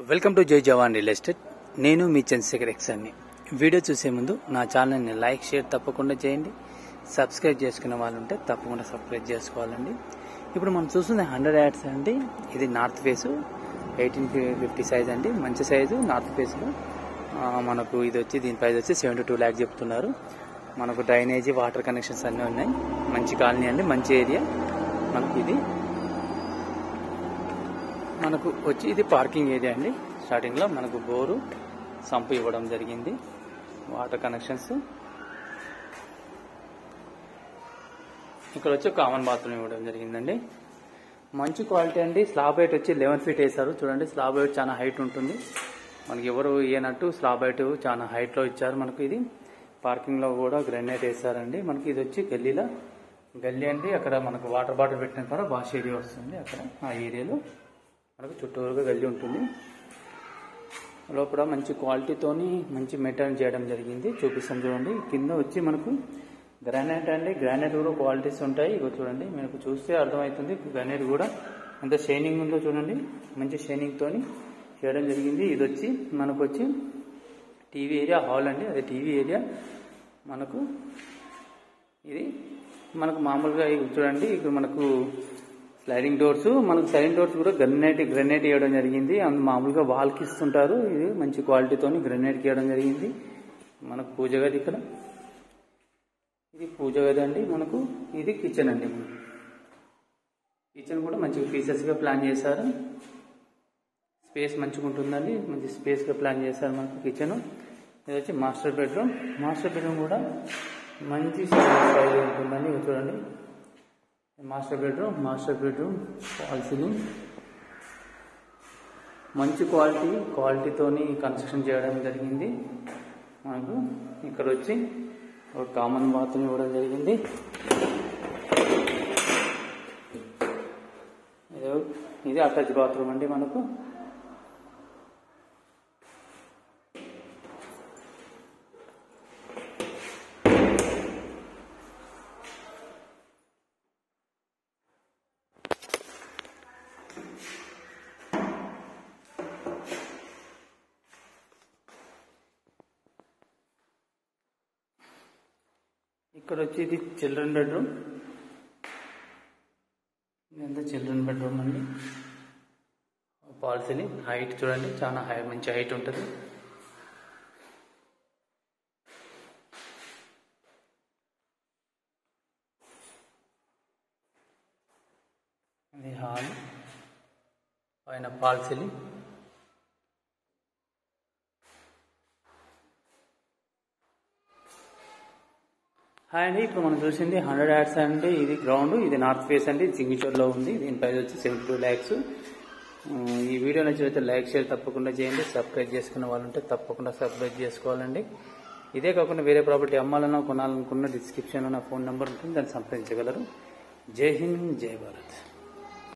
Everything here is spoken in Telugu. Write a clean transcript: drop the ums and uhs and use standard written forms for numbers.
వెల్కమ్ టు జై జవాన్ రియల్ ఎస్టేట్. నేను మీ చంద్రశేఖర్ ఎక్సాన్ని. వీడియో చూసే ముందు నా ఛానల్ని లైక్ షేర్ తప్పకుండా చేయండి. సబ్స్క్రైబ్ చేసుకునే వాళ్ళు ఉంటే తప్పకుండా సబ్స్క్రైబ్ చేసుకోవాలండి. ఇప్పుడు మనం చూస్తుంది 100 యాడ్స్ అండి. ఇది నార్త్ ఫేసు 1850 సైజ్ అండి, మంచి సైజు నార్త్ ఫేస్లో. మనకు ఇది వచ్చి దీని ప్రైస్ వచ్చి 72 lakhs చెప్తున్నారు. మనకు డ్రైనేజీ వాటర్ కనెక్షన్స్ అన్నీ ఉన్నాయి. మంచి కాలనీ అండి, మంచి ఏరియా. మనకు ఇది పార్కింగ్ ఏరియా అండి. స్టార్టింగ్లో మనకు బోరు సంపు ఇవ్వడం జరిగింది, వాటర్ కనెక్షన్స్. ఇక్కడ వచ్చి కామన్ బాత్రూమ్ ఇవ్వడం జరిగిందండి. మంచి క్వాలిటీ అండి. స్లాబ్ హైట్ వచ్చి 11 feet వేశారు. చూడండి, స్లాబ్ హైట్ చాలా హైట్ ఉంటుంది. మనకి ఎవరు ఇయ్యనట్టు స్లాబ్ హైట్ చాలా హైట్లో ఇచ్చారు. మనకు ఇది పార్కింగ్లో కూడా గ్రెనైట్ వేశారండి. మనకి ఇది వచ్చి గల్లీ అండి. అక్కడ మనకు వాటర్ బాటిల్ పెట్టిన కూడా వాష్ ఏరియా వస్తుంది. అక్కడ ఆ ఏరియాలో మనకు చుట్టూరుగా గల్లీ ఉంటుంది. లోపల మంచి క్వాలిటీతోని మంచి మెయింటైన్ చేయడం జరిగింది. చూపిస్తాం చూడండి. కింద వచ్చి మనకు గ్రానైట్ అండి. గ్రానైట్ కూడా క్వాలిటీస్ ఉంటాయి. ఇగో చూడండి, మనకు చూస్తే అర్థమవుతుంది గ్రానైట్ కూడా ఎంత షైనింగ్ ఉందో చూడండి. మంచి షైనింగ్ తోని చేయడం జరిగింది. ఇది వచ్చి మనకు వచ్చి టీవీ ఏరియా హాల్ అండి. అది టీవీ ఏరియా. ఇది మనకు మామూలుగా చూడండి, ఇక్కడ మనకు స్లైడింగ్ డోర్స్, మనకు స్లైడింగ్ డోర్స్ కూడా గ్రెనైట్ ఇవ్వడం జరిగింది. అందులో మామూలుగా వాల్కి ఇస్తుంటారు. ఇది మంచి క్వాలిటీతోని గ్రెనైట్కి ఇవ్వడం జరిగింది. మనకు పూజ గది, ఇక్కడ ఇది పూజ గది అండి. మనకు ఇది కిచెన్ అండి. కిచెన్ కూడా మంచిగా పీసెస్గా ప్లాన్ చేశారు. స్పేస్ మంచిగా ఉంటుందండి, మంచి స్పేస్గా ప్లాన్ చేశారు మనకు కిచెన్. ఇది వచ్చి మాస్టర్ బెడ్రూమ్. మాస్టర్ బెడ్రూమ్ కూడా మంచి సైజ్ ఉంటుందండి. ఇది చూడండి, మాస్టర్ బెడ్రూమ్ ఫాల్ సీలింగ్, మంచి క్వాలిటీతోని కన్స్ట్రక్షన్ చేయడం జరిగింది. మనకు ఇక్కడ వచ్చి ఒక కామన్ బాత్రూమ్ ఇవ్వడం జరిగింది. ఇది అటాచ్ బాత్రూమ్ అండి. మనకు ఇక్కడ వచ్చి ఇది చిల్డ్రన్ బెడ్రూమ్. ఇదంతా చిల్డ్రన్ బెడ్రూమ్ అండి. ఫాల్ సీలింగ్, హైట్ చూడండి, చాలా మంచి హైట్ ఉంటుంది. ఇది హాల్, పైన ఫాల్ సీలింగ్. హాయ్ అండి, ఇప్పుడు మనం చూసింది 100 యాడ్స్ అండి. ఇది గ్రౌండ్, ఇది నార్త్ ఫేస్ అండి, సింగిచూర్లో ఉంది. దీని ప్రైస్ వచ్చి 72 lakhs. ఈ వీడియో నచ్చితే లైక్ షేర్ తప్పకుండా చేయండి. సబ్స్క్రైబ్ చేసుకున్న వాళ్ళు ఉంటే తప్పకుండా సబ్స్క్రైబ్ చేసుకోవాలండి. ఇదే కాకుండా వేరే ప్రాపర్టీ అమ్మాలన్నా కొనాలనుకున్న డిస్క్రిప్షన్లో నా ఫోన్ నెంబర్ ఉంటుంది, దాన్ని సంప్రదించగలరు. జై హింద్, జై భారత్.